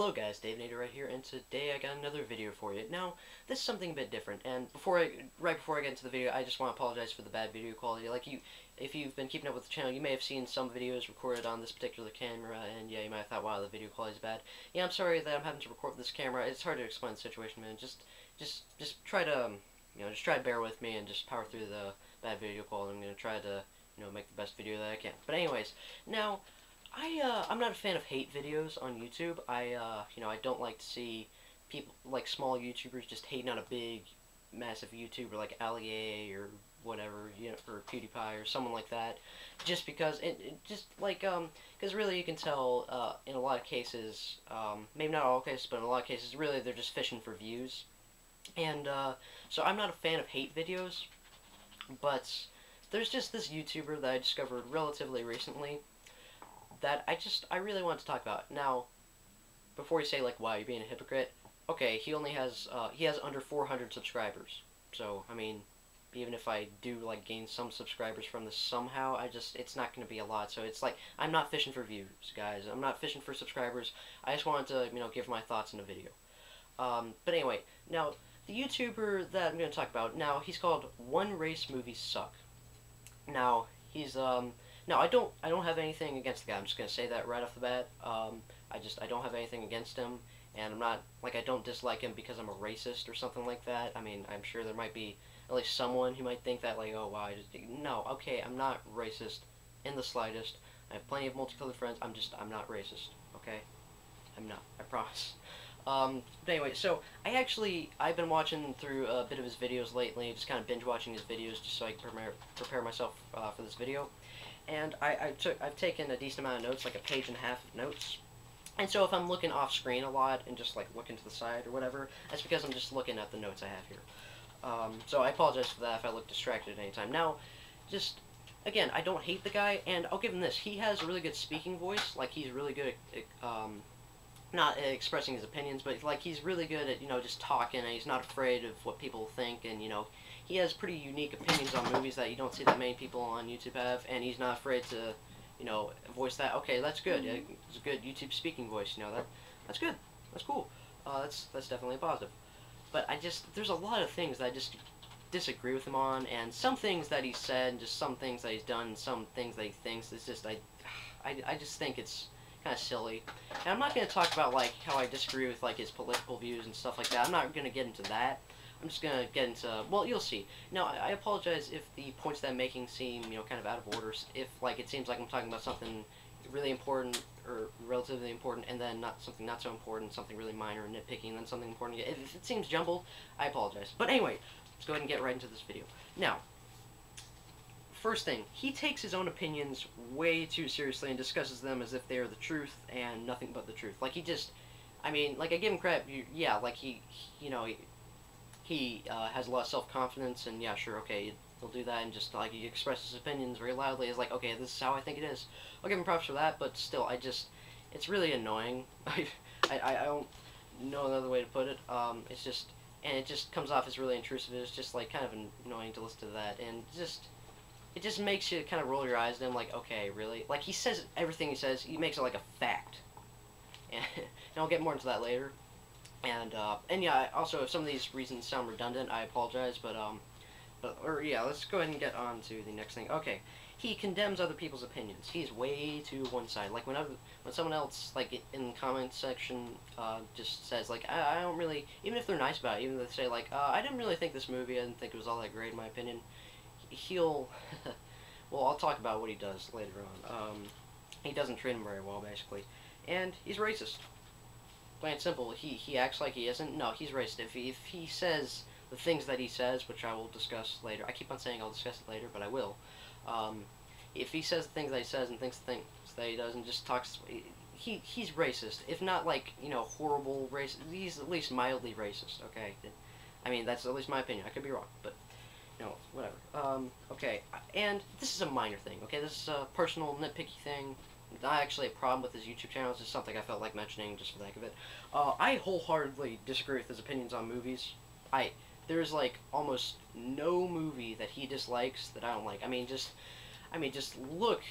Hello guys, Davinator right here, and today I got another video for you. Now, this is something a bit different, and right before I get into the video, I just want to apologize for the bad video quality. If you've been keeping up with the channel, you may have seen some videos recorded on this particular camera, and yeah, you might have thought, wow, the video quality is bad. Yeah, I'm sorry that I'm having to record with this camera. It's hard to explain the situation, man. Just try to, just try to bear with me and just power through the bad video quality. I'm gonna try to, make the best video that I can. But anyways, now, I'm not a fan of hate videos on YouTube. I don't like to see people, like small YouTubers, just hating on a big, massive YouTuber like Ali or whatever, or PewDiePie or someone like that, just because because really you can tell in a lot of cases, maybe not all cases, but in a lot of cases, really they're just fishing for views, and so I'm not a fan of hate videos, but there's just this YouTuber that I discovered relatively recently that I really want to talk about. Now, before you say, like, wow, you're being a hypocrite, okay, he has under 400 subscribers. So, I mean, even if I do, like, gain some subscribers from this somehow, it's not going to be a lot. So it's like, I'm not fishing for views, guys. I'm not fishing for subscribers. I just wanted to, give my thoughts in a video. But anyway, now, the YouTuber that I'm going to talk about, now, he's called OneRaceMovies Suck. Now, he's, no, I don't have anything against the guy. I'm just gonna say that right off the bat. I don't have anything against him, and I'm not, like, I don't dislike him because I'm a racist or something like that. I mean, I'm sure there might be at least someone who might think that, like, oh, wow, no, okay, I'm not racist in the slightest. I have plenty of multicolored friends. I'm not racist, okay? I'm not, I promise. But anyway, so I've been watching through a bit of his videos lately, just kind of binge watching his videos just so I can prepare myself for this video. And I've taken a decent amount of notes, like a page and a half of notes. And so if I'm looking off screen a lot and just like looking to the side or whatever, that's because I'm just looking at the notes I have here. So I apologize for that if I look distracted at any time. Now, again, I don't hate the guy, and I'll give him this. He has a really good speaking voice. Like, he's really good at, not expressing his opinions, but like he's really good at, just talking, and he's not afraid of what people think, and, he has pretty unique opinions on movies that you don't see that many people on YouTube have, and he's not afraid to, voice that. Okay, that's good. It's a good YouTube speaking voice, that's good. That's cool. That's definitely a positive. But there's a lot of things that I just disagree with him on, and some things that he said, and just some things that he's done, and some things that he thinks, it's just, I just think it's kind of silly. And I'm not going to talk about, like, how I disagree with, like, his political views and stuff like that. I'm not going to get into that. I'm just going to get into, well, you'll see. Now, I apologize if the points that I'm making seem, kind of out of order. If, like, it seems like I'm talking about something really important, or relatively important, and then something not so important, something really minor and nitpicking, and then something important. If it seems jumbled, I apologize. But anyway, let's go ahead and get right into this video. Now, first thing, he takes his own opinions way too seriously and discusses them as if they are the truth and nothing but the truth. Like, I mean, like, I give him credit, yeah, like, he has a lot of self-confidence, and yeah, sure, okay, he'll do that, and just, like, he expresses his opinions very loudly. It's like, okay, this is how I think it is. I'll give him props for that, but still, it's really annoying. I don't know another way to put it. And it just comes off as really intrusive. It's just, like, kind of annoying to listen to that, and it just makes you kind of roll your eyes at him, like, okay, really? Like, he says everything he says, he makes it like a fact. And I'll get more into that later. And yeah, also, if some of these reasons sound redundant, I apologize, yeah, let's go ahead and get on to the next thing. Okay, he condemns other people's opinions. He's way too one-sided. Like, when someone else, like, in the comment section, just says, like, I don't really, even if they're nice about it, even if they say, like, I didn't really think this movie, I didn't think it was all that great, in my opinion, he'll, well, I'll talk about what he does later on. He doesn't treat him very well, basically, and he's racist. Plain and simple. He acts like he isn't. No, he's racist. If he says the things that he says, which I will discuss later, I keep on saying I'll discuss it later, but I will. If he says the things that he says and thinks the things that he does and just talks, he's racist. If not, like, horrible racist, he's at least mildly racist, okay? I mean, that's at least my opinion. I could be wrong, but, whatever. Okay, and this is a minor thing, okay? This is a personal, nitpicky thing. Not actually a problem with his YouTube channel, it's just something I felt like mentioning just for the heck of it. I wholeheartedly disagree with his opinions on movies. There's, like, almost no movie that he dislikes that I don't like. I mean, just look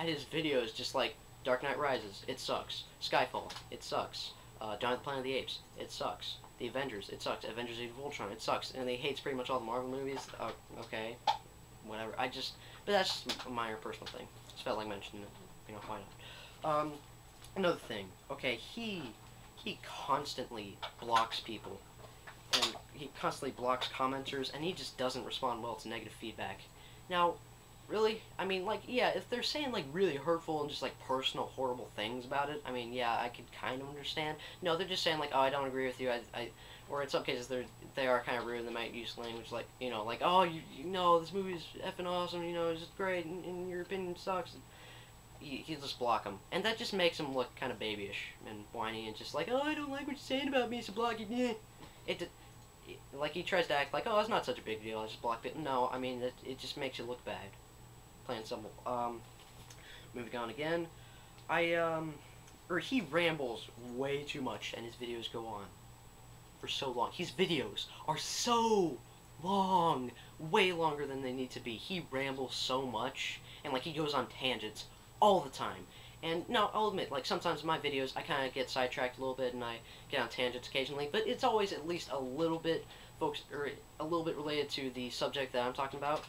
at his videos, just like Dark Knight Rises, it sucks. Skyfall, it sucks. Dawn of the Planet of the Apes, it sucks. The Avengers, it sucks. Avengers Age of Ultron, it sucks. And he hates pretty much all the Marvel movies. Okay, whatever. But that's just a minor personal thing. Just felt like mentioning it. You know, why not? Another thing. Okay, he constantly blocks people. And he constantly blocks commenters, and he just doesn't respond well to negative feedback. Now, really? I mean, like, yeah, if they're saying, like, really hurtful and just, like, personal, horrible things about it, I mean, yeah, I could kind of understand. No, they're just saying, like, oh, I don't agree with you, or in some cases, they are kind of rude, they might use language like, you know, like, oh, you know, this movie's effing awesome, you know, it's just great, and your opinion sucks. He'll just block them. And that just makes him look kind of babyish and whiny and just like, oh, I don't like what you're saying about me, so block it. Like, he tries to act like, oh, it's not such a big deal, I just block it. No, I mean, it just makes you look bad. Plain and simple. Moving on again. He rambles way too much, and his videos go on for so long. His videos are so long, way longer than they need to be. He rambles so much, and, like, he goes on tangents all the time. And, no, I'll admit, like, sometimes in my videos, I kind of get sidetracked a little bit, and I get on tangents occasionally, but it's always at least a little bit a little bit related to the subject that I'm talking about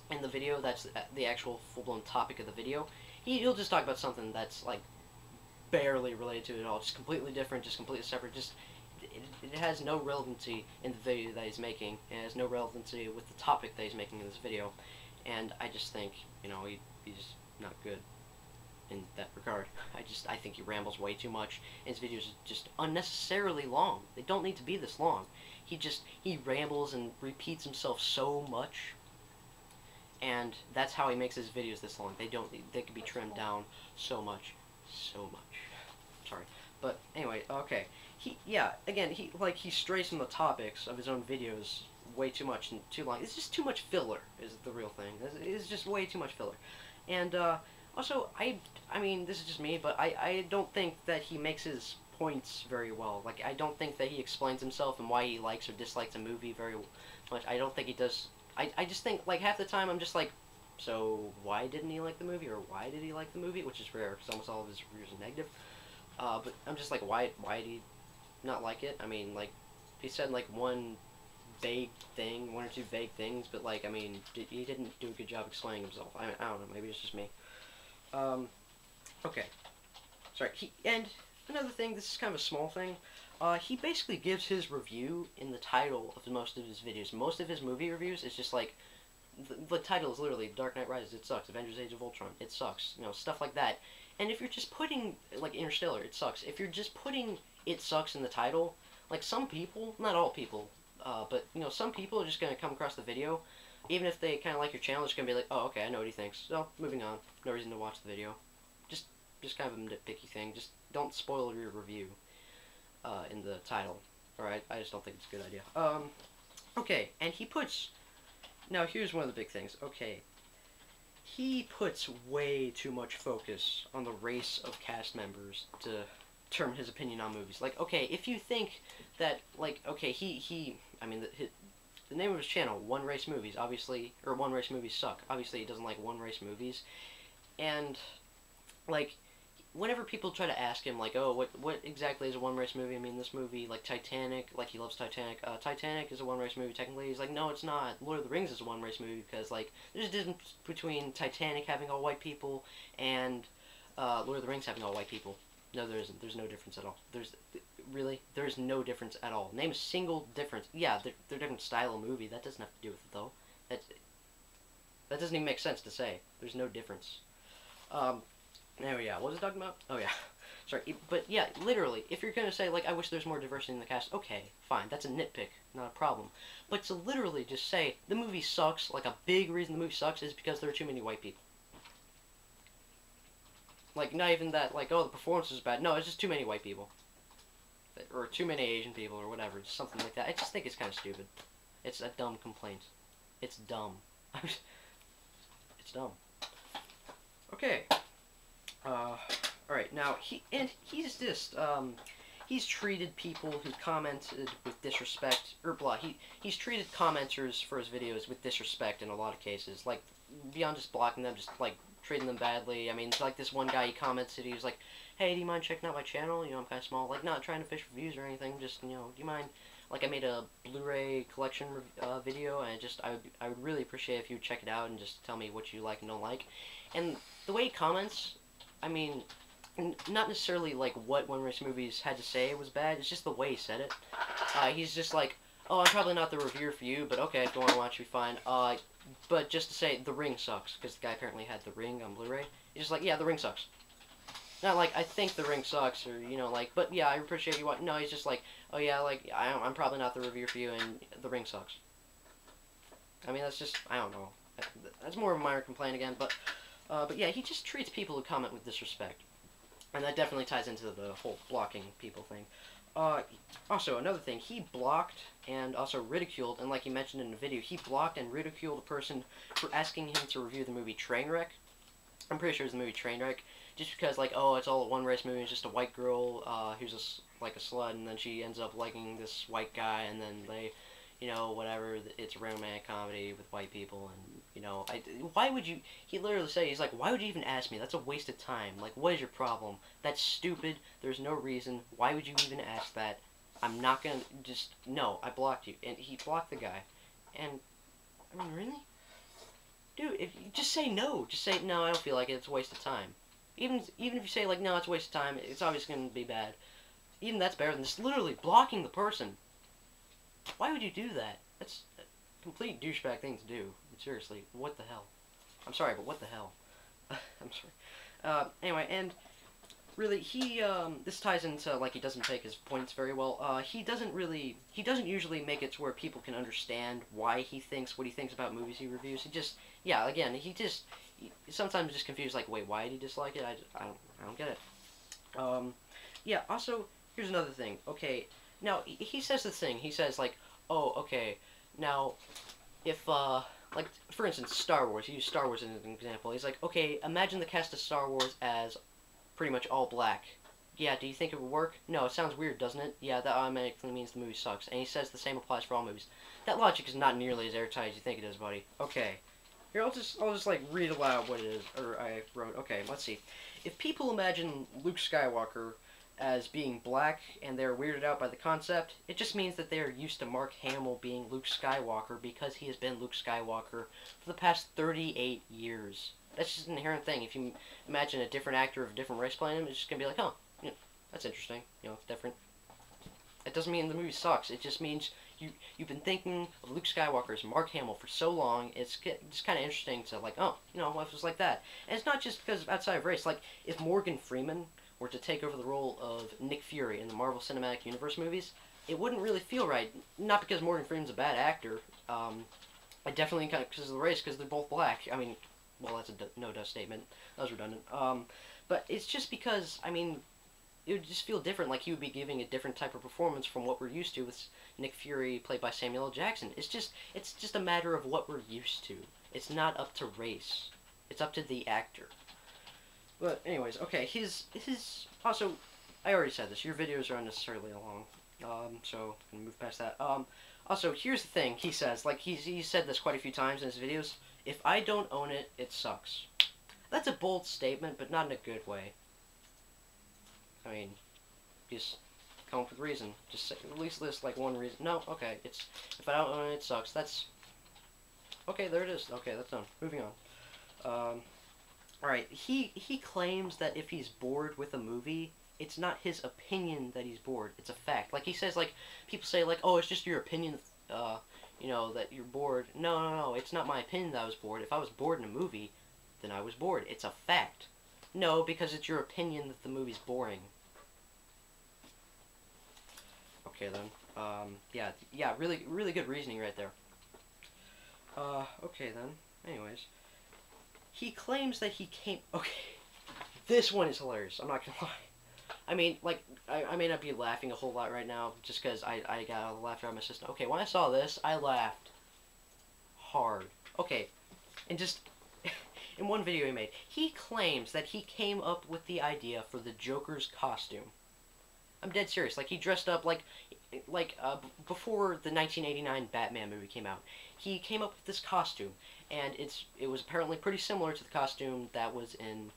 in the video. That's the actual full-blown topic of the video. He'll just talk about something that's, like, barely related to it at all, just completely different, just completely separate, just, it has no relevancy in the video that he's making, it has no relevancy with the topic that he's making in this video, and I just think, you know, he's just not good in that regard. I think he rambles way too much, and his videos are just unnecessarily long. They don't need to be this long. He rambles and repeats himself so much, and that's how he makes his videos this long. They could be trimmed down so much. Sorry. But anyway, okay. He strays from the topics of his own videos way too much and too long. It's just too much filler is the real thing. It's just way too much filler. And, also, I mean, this is just me, but I don't think that he makes his points very well. Like, I don't think that he explains himself and why he likes or dislikes a movie very much. I don't think he does. I just think, like, half the time I'm just like, so why didn't he like the movie, or why did he like the movie? Which is rare, because almost all of his reviews are negative. But I'm just like, why did he not like it? I mean, like, he said, like, one or two vague things, but, like, I mean, he didn't do a good job explaining himself. I don't know, maybe it's just me. Okay. Sorry, and another thing, this is kind of a small thing, he basically gives his review in the title of most of his videos. Most of his movie reviews is just like, the title is literally Dark Knight Rises, it sucks. Avengers Age of Ultron, it sucks. You know, stuff like that. And if you're just putting, like, Interstellar, it sucks. If you're just putting it sucks in the title, like, some people, not all people, but, you know, some people are just going to come across the video, even if they kind of like your channel, it's going to be like, oh, okay, I know what he thinks. So, moving on. No reason to watch the video. Just kind of a nitpicky thing. Just don't spoil your review in the title. Alright, I just don't think it's a good idea. Okay, and he puts... Now, here's one of the big things. Okay, he puts way too much focus on the race of cast members to determine his opinion on movies. Like, okay, if you think that, like, okay, I mean, the name of his channel, OneRaceMovies, obviously, or OneRaceMovies Suck. Obviously, he doesn't like OneRaceMovies. And, like, whenever people try to ask him, like, oh, what exactly is a one-race movie? I mean, this movie, like, Titanic, like, he loves Titanic. Titanic is a one-race movie, technically. He's like, no, it's not. Lord of the Rings is a one-race movie because, like, there's a difference between Titanic having all white people and Lord of the Rings having all white people. No, there isn't. There's no difference at all. Really, there's no difference at all. Name a single difference. Yeah, they're different style of movie. That doesn't have to do with it, though. That doesn't even make sense to say. There's no difference. There, yeah, what was I talking about? Oh, yeah. Sorry, but yeah, literally, if you're gonna say, like, I wish there's more diversity in the cast, okay, fine, that's a nitpick, not a problem. But to literally just say, the movie sucks, like, a big reason the movie sucks is because there are too many white people. Like, not even that, like, oh, the performance is bad. No, it's just too many white people. Or too many Asian people, or whatever, just something like that. I just think it's kind of stupid. It's a dumb complaint. It's dumb. It's dumb. Okay. Alright, now, he's treated people who commented with disrespect, or blah, he's treated commenters for his videos with disrespect in a lot of cases, like, beyond just blocking them, just, like, treating them badly. I mean, like, this one guy, he commented, he was like, hey, do you mind checking out my channel? You know, I'm kind of small, like, not trying to fish for views or anything, just, you know, do you mind, like, I made a Blu-ray collection video, and I would really appreciate if you would check it out and just tell me what you like and don't like. And the way he comments, I mean, not necessarily, like, what OneRaceMovies had to say was bad, it's just the way he said it. He's just like, oh, I'm probably not the reviewer for you, but okay, if you want to watch me, fine. But just to say, The Ring sucks, because the guy apparently had The Ring on Blu-ray. He's just like, yeah, The Ring sucks. Not like, I think The Ring sucks, or, you know, like, but yeah, I appreciate you watching. No, he's just like, oh yeah, like, I'm probably not the reviewer for you, and The Ring sucks. I mean, that's just, I don't know. That's more of a minor complaint again, but yeah, he just treats people who comment with disrespect. And that definitely ties into the whole blocking people thing. Also, another thing, he blocked and also ridiculed, and like he mentioned in the video, he blocked and ridiculed a person for asking him to review the movie Trainwreck. I'm pretty sure it's the movie Trainwreck, just because, like, oh, it's all a one-race movie, it's just a white girl who's like a slut, and then she ends up liking this white guy, and then they, you know, whatever, it's a romantic comedy with white people, and, you know, why would you, he literally said, he's like, why would you even ask me? That's a waste of time. Like, what is your problem? That's stupid. There's no reason. Why would you even ask that? I'm not gonna, just, no, I blocked you. And he blocked the guy. And, I mean, really? Dude, if you just say no. Just say, no, I don't feel like it. It's a waste of time. Even if you say, like, no, it's a waste of time, it's obviously gonna be bad. Even that's better than just literally blocking the person. Why would you do that? That's a complete douchebag thing to do. Seriously, what the hell? I'm sorry, but what the hell? I'm sorry. Anyway, and really, this ties into, like, he doesn't take his points very well. He doesn't usually make it to where people can understand why he thinks what he thinks about movies he reviews. He just, yeah, again, he sometimes just confused, like, wait, why did he dislike it? I don't get it. Yeah, also, here's another thing. Okay, now, he says this thing. He says, like, oh, okay, now, if, like, for instance, Star Wars. He used Star Wars as an example. He's like, okay, imagine the cast of Star Wars as pretty much all black. Yeah, do you think it would work? No, it sounds weird, doesn't it? Yeah, that automatically means the movie sucks. And he says the same applies for all movies. That logic is not nearly as airtight as you think it is, buddy. Okay. Here, I'll just like, read aloud what it is, or I wrote. Okay, let's see. If people imagine Luke Skywalker as being black and they're weirded out by the concept, it just means that they're used to Mark Hamill being Luke Skywalker because he has been Luke Skywalker for the past 38 years. That's just an inherent thing. If you imagine a different actor of a different race playing him, it's just going to be like, huh, you know, that's interesting. You know, it's different. It doesn't mean the movie sucks. It just means you've been thinking of Luke Skywalker as Mark Hamill for so long, it's just kind of interesting to, like, oh, you know, what if it was like that? And it's not just because of outside of race. Like, if Morgan Freeman were to take over the role of Nick Fury in the Marvel Cinematic Universe movies, it wouldn't really feel right. Not because Morgan Freeman's a bad actor. I definitely kind of because of the race, because they're both black. I mean, well, that's a no-dust statement. That was redundant. But it's just because, I mean, it would just feel different, like he would be giving a different type of performance from what we're used to with Nick Fury played by Samuel L. Jackson. It's just a matter of what we're used to. It's not up to race. It's up to the actor. But anyways, okay, his also, I already said this, your videos are unnecessarily long, so I'm gonna move past that. Also, here's the thing he says, like, he's said this quite a few times in his videos, if I don't own it, it sucks. That's a bold statement, but not in a good way. I mean, just come up with reason. Just say, at least list, like, one reason. No, okay, it's, if I don't own it, it sucks. That's, okay, there it is. Okay, that's done. Moving on. Alright, he claims that if he's bored with a movie, it's not his opinion that he's bored, it's a fact. Like, he says, like, people say, like, oh, it's just your opinion, you know, that you're bored. No, it's not my opinion that I was bored. If I was bored in a movie, then I was bored. It's a fact. No, because it's your opinion that the movie's boring. Okay, then. Yeah, really good reasoning right there. Okay, then. Anyways. He claims that he came... Okay, this one is hilarious. I'm not gonna lie. I mean, like, I may not be laughing a whole lot right now, just because I got all the laughter out of my system. Okay, when I saw this, I laughed hard. Okay, and just... in one video he made, he claims that he came up with the idea for the Joker's costume. I'm dead serious. Like, he dressed up like before the 1989 Batman movie came out. He came up with this costume, and it was apparently pretty similar to the costume that was in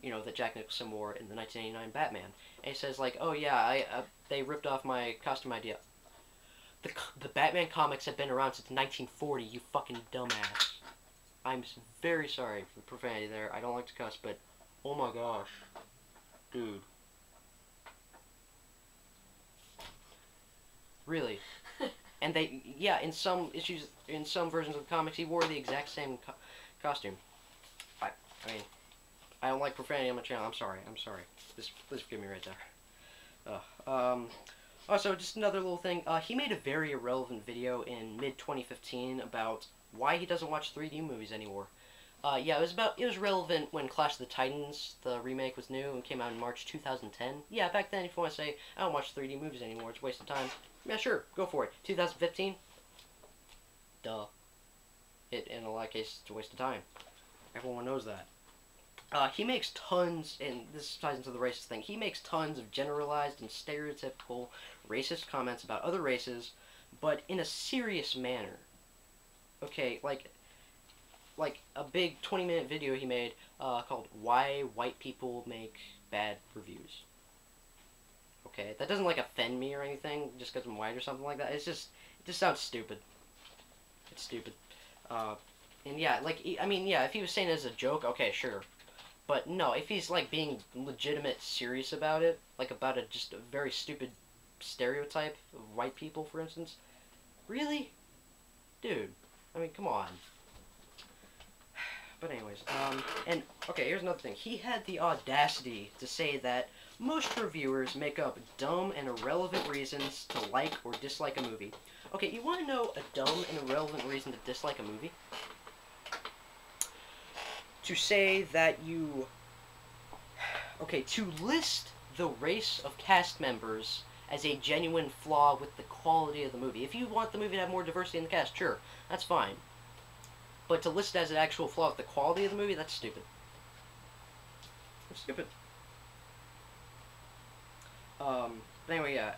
you know, that Jack Nicholson wore in the 1989 Batman. And he says like, oh yeah, they ripped off my costume idea. The Batman comics have been around since 1940. You fucking dumbass. I'm very sorry for the profanity there. I don't like to cuss, but oh my gosh, dude. Really. And they, yeah, in some issues, in some versions of the comics, he wore the exact same costume. I mean, I don't like profanity on my channel. I'm sorry. Please forgive me right there. Also, just another little thing. He made a very irrelevant video in mid-2015 about why he doesn't watch 3D movies anymore. Yeah, it was relevant when Clash of the Titans, the remake, was new and came out in March 2010. Yeah, back then, if you want to say, I don't watch 3D movies anymore, it's a waste of time. Yeah, sure, go for it. 2015? Duh. In a lot of cases, it's a waste of time. Everyone knows that. He makes tons, and this ties into the racist thing, he makes tons of generalized and stereotypical racist comments about other races, but in a serious manner. Okay, like a big 20-minute video he made called Why White People Make Bad Reviews. Okay, that doesn't like offend me or anything just because I'm white or something like that. It just sounds stupid. It's stupid. And yeah, like, I mean, yeah, if he was saying it as a joke, okay, sure. But no, if he's like being legitimate serious about it, like about just a very stupid stereotype of white people, for instance, really? Dude, I mean, come on. But anyways, and, okay, here's another thing. He had the audacity to say that most reviewers make up dumb and irrelevant reasons to like or dislike a movie. Okay, you want to know a dumb and irrelevant reason to dislike a movie? To say that you... Okay, to list the race of cast members as a genuine flaw with the quality of the movie. If you want the movie to have more diversity in the cast, sure, that's fine. But to list it as an actual flaw with the quality of the movie, that's stupid. That's stupid. But anyway, yeah.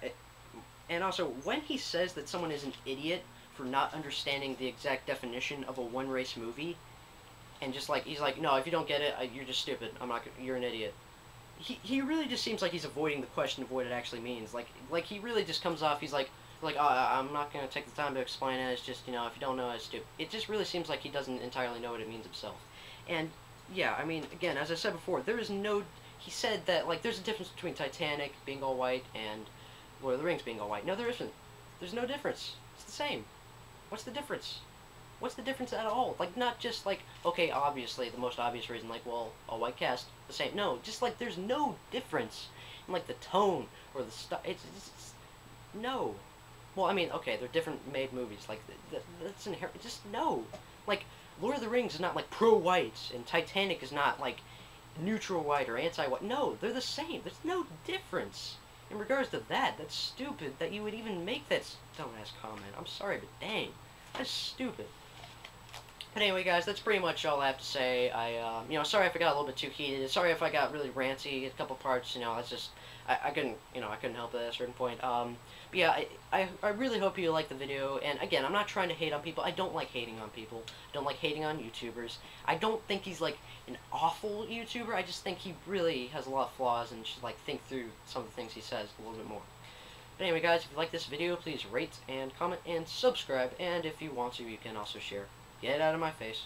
And also, when he says that someone is an idiot for not understanding the exact definition of a one-race movie, and just like, he's like, no, if you don't get it, you're just stupid. You're an idiot. He really just seems like he's avoiding the question of what it actually means. Like he really just comes off, he's like, oh, I'm not going to take the time to explain it, it's just, you know, if you don't know, it's stupid. It just really seems like he doesn't entirely know what it means himself. And, yeah, I mean, again, as I said before, there is no, he said that, like, there's a difference between Titanic being all white and Lord of the Rings being all white. No, there isn't. There's no difference. It's the same. What's the difference? What's the difference at all? Like, not just, like, okay, obviously, the most obvious reason, like, well, a white cast, the same. No, just, like, there's no difference in, like, the tone or the stuff. It's no. Well, I mean, okay, they're different made movies. Like, that's inherent. Just no. Like, Lord of the Rings is not, like, pro-white, and Titanic is not, like, neutral white or anti-white. No, they're the same. There's no difference. In regards to that, that's stupid that you would even make that dumbass comment. I'm sorry, but dang. That's stupid. But anyway, guys, that's pretty much all I have to say. You know, sorry if I got a little bit too heated. Sorry if I got really ranty. A couple parts, you know, that's just, I couldn't, you know, I couldn't help it at a certain point. But yeah, I really hope you liked the video. And again, I'm not trying to hate on people. I don't like hating on people. I don't like hating on YouTubers. I don't think he's, like, an awful YouTuber. I just think he really has a lot of flaws and should, like, think through some of the things he says a little bit more. But anyway, guys, if you like this video, please rate and comment and subscribe. And if you want to, you can also share. Get out of my face.